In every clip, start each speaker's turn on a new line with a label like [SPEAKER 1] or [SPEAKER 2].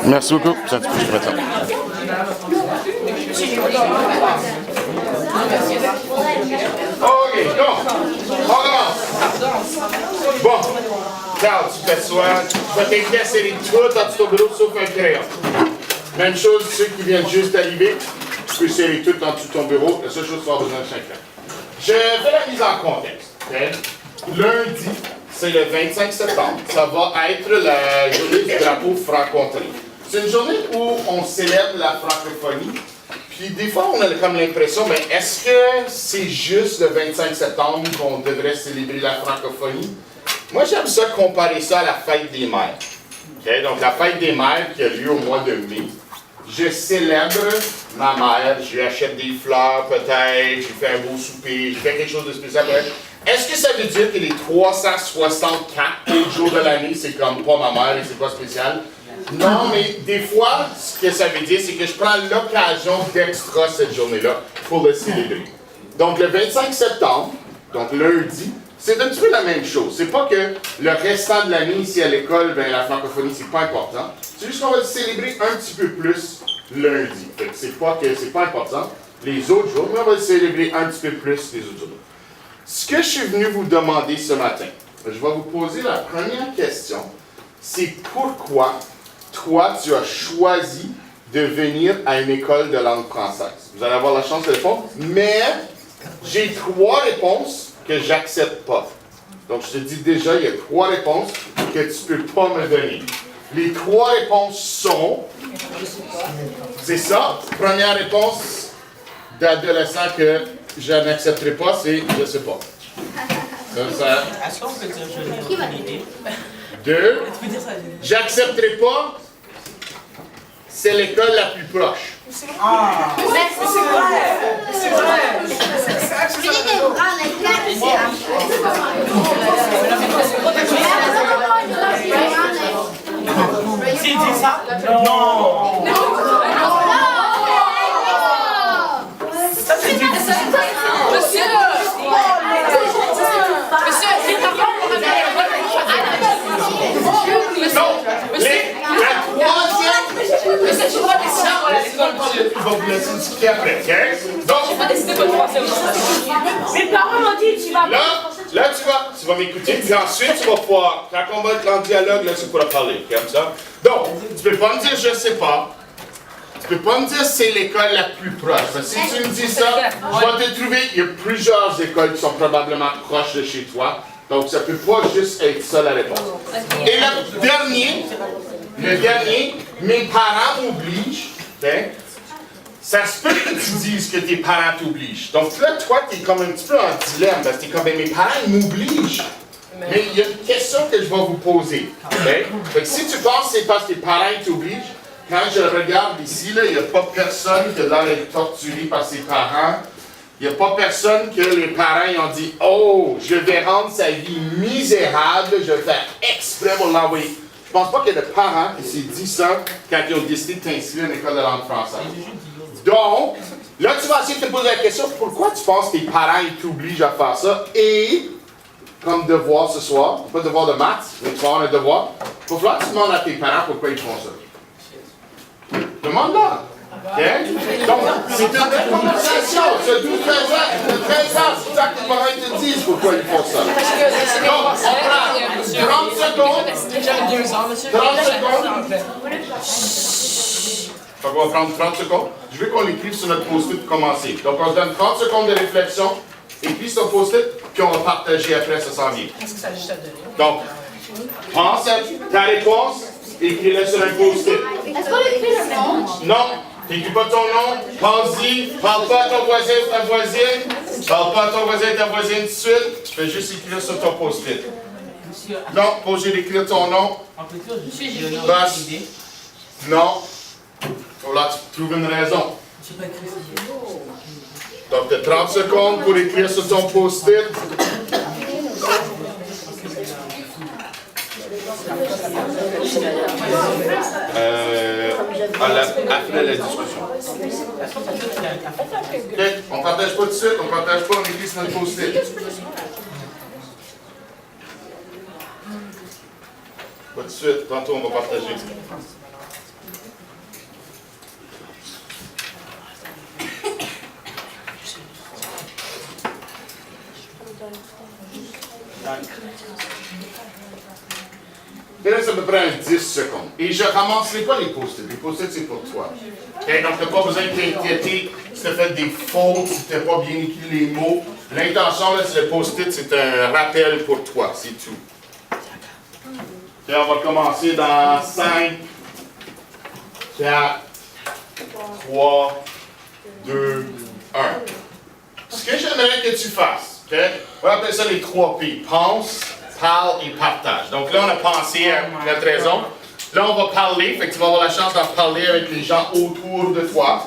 [SPEAKER 1] Merci beaucoup. C'est un petit peu maintenant.
[SPEAKER 2] OK, donc, on commence. Bon, Carl, tu t'assois, tu vas t'écrire la série de tout dans ton bureau sauf un crayon. Même chose, ceux qui viennent juste d'arriver, tu peux serrer tout en dessous de ton bureau. La seule chose, tu vas avoir besoin de chacun. Je fais la mise en contexte. Okay? Lundi, c'est le 25 septembre. Ça va être la journée du drapeau franco-ontarien. C'est une journée où on célèbre la francophonie. Puis des fois, on a comme l'impression, mais est-ce que c'est juste le 25 septembre qu'on devrait célébrer la francophonie? Moi, j'aime ça comparer ça à la fête des mères. Okay? Donc, la fête des mères qui a lieu au mois de mai. Je célèbre ma mère, je lui achète des fleurs peut-être, je lui fais un beau souper, je fais quelque chose de spécial pour elle. Est-ce que ça veut dire que les 364 autres jours de l'année, c'est comme pas ma mère et c'est pas spécial? Non, mais des fois, ce que ça veut dire, c'est que je prends l'occasion d'extra cette journée-là pour le célébrer. Donc, le 25 septembre, donc lundi, c'est un petit peu la même chose. C'est pas que le restant de l'année ici à l'école, ben, la francophonie, c'est pas important. C'est juste qu'on va le célébrer un petit peu plus lundi. C'est pas que c'est pas important les autres jours, mais on va le célébrer un petit peu plus les autres jours. Ce que je suis venu vous demander ce matin, je vais vous poser la première question, c'est pourquoi toi, tu as choisi de venir à une école de langue française. Vous allez avoir la chance de répondre, mais j'ai 3 réponses que j'accepte pas. Donc, je te dis déjà, il y a 3 réponses que tu peux pas me donner. Les 3 réponses sont... C'est ça. Première réponse d'adolescent que je n'accepterai pas, c'est « je sais pas ».
[SPEAKER 3] Est-ce qu'on peut dire « je n'ai aucune idée ».
[SPEAKER 2] 2, j'accepterai pas, c'est l'école la plus proche.
[SPEAKER 3] Ah!
[SPEAKER 4] C'est vrai!
[SPEAKER 3] Tu dis ça? Non! Ça, c'est du...
[SPEAKER 4] Monsieur, les parents vont revenir.
[SPEAKER 2] La troisième...
[SPEAKER 4] Monsieur, tu vois des chiens à l'école, monsieur.
[SPEAKER 2] Je vais vous laisser discuter après, ok? Donc,
[SPEAKER 4] J'ai pas décidé de français aussi. Mes parents m'ont dit, tu vas...
[SPEAKER 2] là, tu vas m'écouter, puis ensuite, tu vas pouvoir, quand on va être en dialogue, là, tu pourras parler, comme ça. Donc, tu peux pas me dire « je sais pas ». Tu peux pas me dire « c'est l'école la plus proche ». Parce que si tu me dis ça, je vais te trouver, il y a plusieurs écoles qui sont probablement proches de chez toi. Donc, ça peut pas juste être ça la réponse. Et le dernier, mes parents m'obligent, okay? Ça se peut que tu dises que tes parents t'obligent. Donc là, toi, tu es comme un petit peu en dilemme, parce que tu es comme, mes parents m'obligent. Mais il y a une question que je vais vous poser. Okay? Fait que si tu penses que c'est parce que tes parents t'obligent, quand je regarde ici, il n'y a pas personne qui a l'air d'être torturé par ses parents. Il n'y a pas personne que les parents ils ont dit « Oh, je vais rendre sa vie misérable, je vais faire exprès pour l'envoyer. » Je pense pas qu'il y a de parents qui s'est dit ça quand ils ont décidé de t'inscrire à une école de langue française. Donc, là, tu vas essayer de te poser la question, pourquoi tu penses que tes parents t'obligent à faire ça? Et, comme devoir ce soir, pas devoir de maths, mais tu vas avoir un devoir, il va falloir que tu demandes à tes parents pourquoi ils font ça. Demande-leur. Okay? Donc, c'est une conversation. Ce 12 13 ans, c'est ça que tes parents te disent pourquoi ils font ça. Donc, on prend 30 secondes.
[SPEAKER 4] J'avais 2 ans, monsieur.
[SPEAKER 2] 30 secondes. Donc, on va prendre 30 secondes. Je veux qu'on l'écrive sur notre post-it pour commencer. Donc, on se donne 30 secondes de réflexion. Écris sur ton post-it, puis on va partager après, ça s'en vient.
[SPEAKER 4] Est-ce que ça a juste à donner?
[SPEAKER 2] Donc, pense à ta réponse, écris-la sur un post-it.
[SPEAKER 5] Est-ce qu'on écrit le nom?
[SPEAKER 2] Non, t'écris pas ton nom, pense-y, parle pas à ton voisin ou ta voisine, parle pas à ton voisin ou ta voisine tout de suite, tu fais juste écrire sur ton post-it. Non, pas obligé d'écrire ton nom. Passe. Non. Oh là, tu trouves une raison. Donc, tu as 30 secondes pour écrire sur ton post-it. Après la discussion. OK, on ne partage pas tout de suite, on ne partage pas, on écrit sur notre post-it. Pas tout de suite, tantôt on va partager. Et là, ça me prend 10 secondes. Et je ne ramasserai pas les post-it. Les post-it, c'est pour toi. Okay? Donc, tu n'as pas besoin de t'inquiéter si tu as fait des fautes, si tu n'as pas bien écrit les mots. L'intention, là, c'est le post-it, c'est un rappel pour toi, c'est tout. Okay, on va commencer dans 5, 4, 3, 2, 1. Ce que j'aimerais que tu fasses, okay? On va appeler ça les 3 P. Pense, parle et partage. Donc là, on a pensé à notre raison. Là, on va parler, fait que tu vas avoir la chance d'en parler avec les gens autour de toi.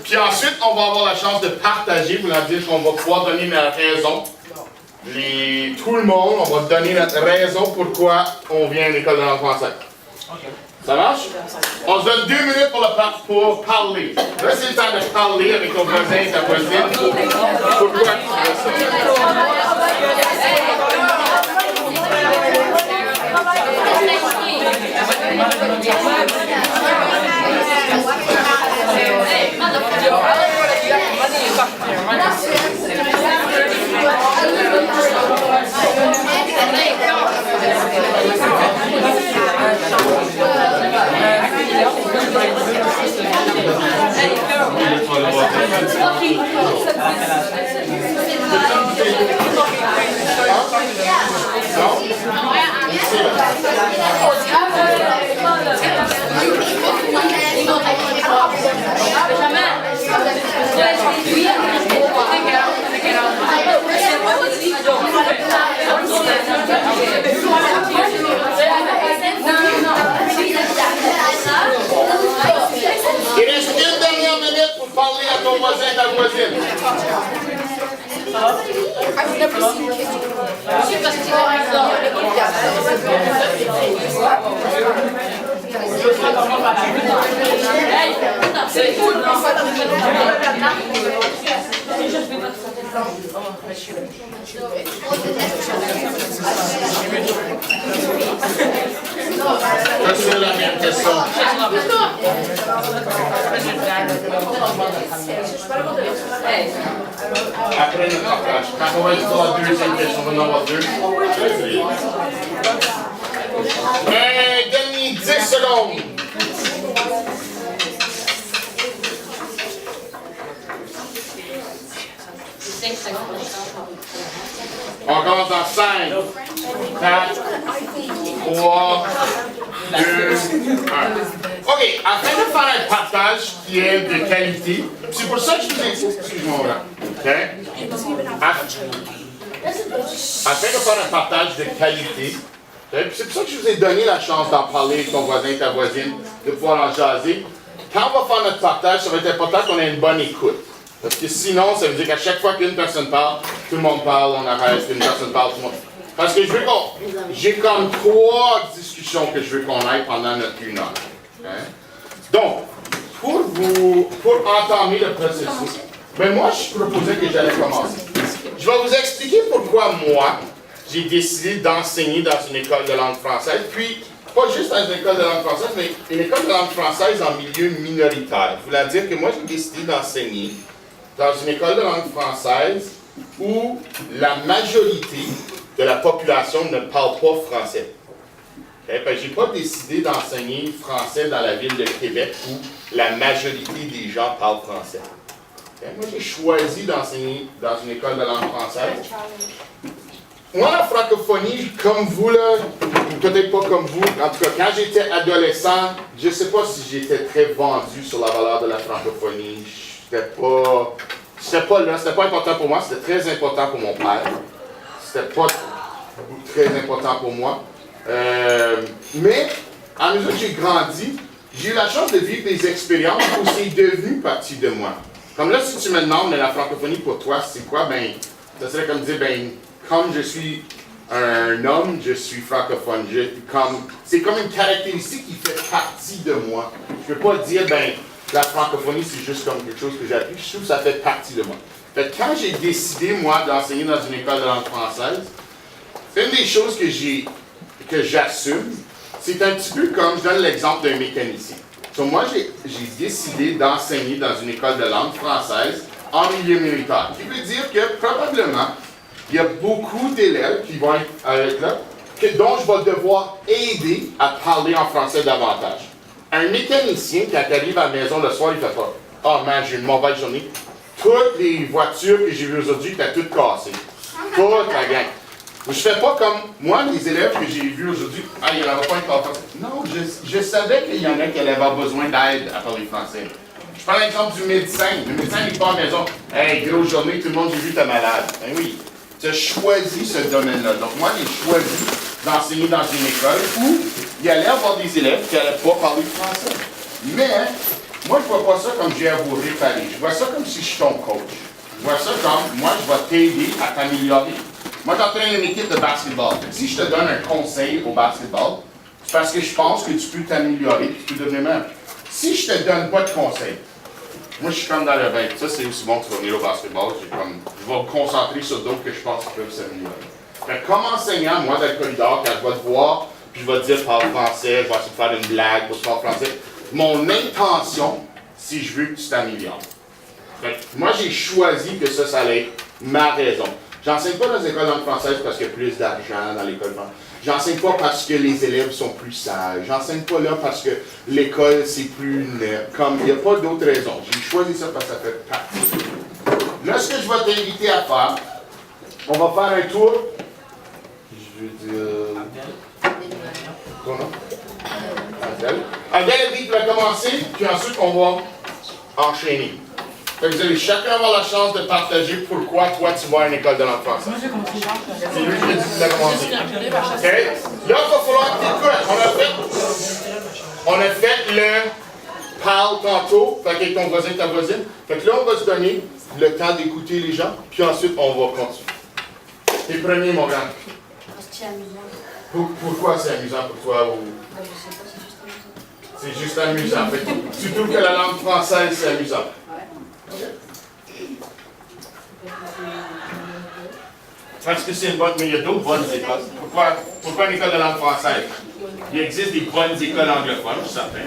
[SPEAKER 2] Puis ensuite, on va avoir la chance de partager, voulant dire qu'on va pouvoir donner notre raison. Tout le monde, on va donner notre raison pourquoi on vient à l'école de langue française. Ça marche? On se donne 2 minutes pour parler. Là, c'est le temps de parler avec ton voisin et ta voisine. Pourquoi tu fais ça? Il reste une dernière minute pour parler à ton voisin et ta voisine. C'est la même question. Après le partage, quand on va être sur la deuxième question, on va en avoir 2. Mais donne-lui 10 secondes. On commence dans 5, 4, 3, 2, 1. OK, afin de faire un partage qui est de qualité, c'est pour ça que je vous ai dit, excuse-moi là, OK? Afin de faire un partage de qualité, okay? C'est pour ça que je vous ai donné la chance d'en parler avec ton voisin, ta voisine, de pouvoir en jaser. Quand on va faire notre partage, ça va être important qu'on ait une bonne écoute. Parce que sinon, ça veut dire qu'à chaque fois qu'une personne parle, tout le monde parle, on arrête, une personne parle, tout le monde. Parce que j'ai comme 3 discussions que je veux qu'on aille pendant notre 1 heure. Okay? Donc, pour entamer le processus, ben moi, je proposais que j'allais commencer. Je vais vous expliquer pourquoi moi, j'ai décidé d'enseigner dans une école de langue française, puis pas juste dans une école de langue française, mais une école de langue française en milieu minoritaire. Voulant dire que moi, j'ai décidé d'enseigner dans une école de langue française où la majorité de la population ne parle pas français. Okay? Je n'ai pas décidé d'enseigner français dans la ville de Québec où la majorité des gens parlent français. Okay? Moi, j'ai choisi d'enseigner dans une école de langue française. Moi, la francophonie, comme vous, là, ou peut-être pas comme vous, en tout cas, quand j'étais adolescent, je ne sais pas si j'étais très vendu sur la valeur de la francophonie. C'était pas là, c'était pas important pour moi, c'était très important pour mon père. C'était pas très important pour moi. Mais, à mesure que j'ai grandi, j'ai eu la chance de vivre des expériences où c'est devenu partie de moi. Comme là, si tu me demandes, mais la francophonie pour toi, c'est quoi? Ben, ça serait comme dire, ben, comme je suis un homme, je suis francophone. C'est comme une caractéristique qui fait partie de moi. Je ne peux pas dire, ben, la francophonie, c'est juste comme quelque chose que j'ai appris. Je trouve que ça fait partie de moi. Fait que quand j'ai décidé, moi, d'enseigner dans une école de langue française, c'est une des choses que j'assume. C'est un petit peu comme, je donne l'exemple d'un mécanicien. Donc, moi, j'ai décidé d'enseigner dans une école de langue française en milieu militaire. Ce qui veut dire que, probablement, il y a beaucoup d'élèves qui vont être là, dont je vais devoir aider à parler en français davantage. Un mécanicien, quand il arrive à la maison le soir, il ne fait pas « Ah, man, j'ai une mauvaise journée. Toutes les voitures que j'ai vues aujourd'hui, t'as toutes cassées. Toute la gang. » Je ne fais pas comme moi, les élèves que j'ai vus aujourd'hui, « Ah, il n'y en a pas un français. » Non, je savais qu'il y en a qui allaient avoir besoin d'aide à parler français. Je prends l'exemple du médecin. Le médecin n'est pas à la maison. « Hey, grosse journée, tout le monde, j'ai vu, t'es malade. » Ben oui. Tu as choisi ce domaine-là. Donc, moi, j'ai choisi d'enseigner dans une école où il y allait avoir des élèves qui n'allaient pas parler français. Mais, moi, je ne vois pas ça comme j'ai à vous réparer. Je vois ça comme si je suis ton coach. Je vois ça comme, moi, je vais t'aider à t'améliorer. Moi, j'entraîne une équipe de basketball. Si je te donne un conseil au basketball, c'est parce que je pense que tu peux t'améliorer et tu peux devenir meilleur. Si je ne te donne pas de conseil, moi, je suis comme dans le vin. Ça, c'est aussi bon que tu vas venir au basketball. Je vais me concentrer sur d'autres que je pense qui peuvent s'améliorer. Comme enseignant, moi, dans le corridor, quand je vais te voir, puis je vais te dire parle français, je vais essayer de faire une blague pour te parler français, mon intention, si je veux que tu t'améliores. Moi, j'ai choisi que ça allait être ma raison. J'enseigne pas dans les écoles de langue française parce qu'il y a plus d'argent dans l'école française. J'enseigne pas parce que les élèves sont plus sages. J'enseigne pas là parce que l'école, c'est plus net. Comme il n'y a pas d'autre raison. J'ai choisi ça parce que ça fait partie. Là, ce que je vais t'inviter à faire, on va faire un tour. Je veux dire... Ton nom? Adèle. Adèle, tu vas commencer, puis ensuite, on va enchaîner. Fait que vous allez chacun avoir la chance de partager pourquoi toi tu vas à une école de langue française. C'est lui qui a dit que tu l'as commencé. Okay. Là, il va falloir que tu écoutes. On a fait le parle tantôt, fait avec ton voisin, ta voisine. Fait que là, on va se donner le temps d'écouter les gens, puis ensuite, on va continuer. T'es premier, mon grand.
[SPEAKER 5] Parce que c'est amusant.
[SPEAKER 2] Pourquoi c'est amusant pour toi? Ou...
[SPEAKER 5] Je sais pas,
[SPEAKER 2] c'est juste amusant. Fait que tu trouves que la langue française, c'est amusant? Parce que c'est une bonne, mais il y a d'autres bonnes écoles. Pourquoi une école de langue française? Il existe des bonnes écoles anglophones, je suis certain.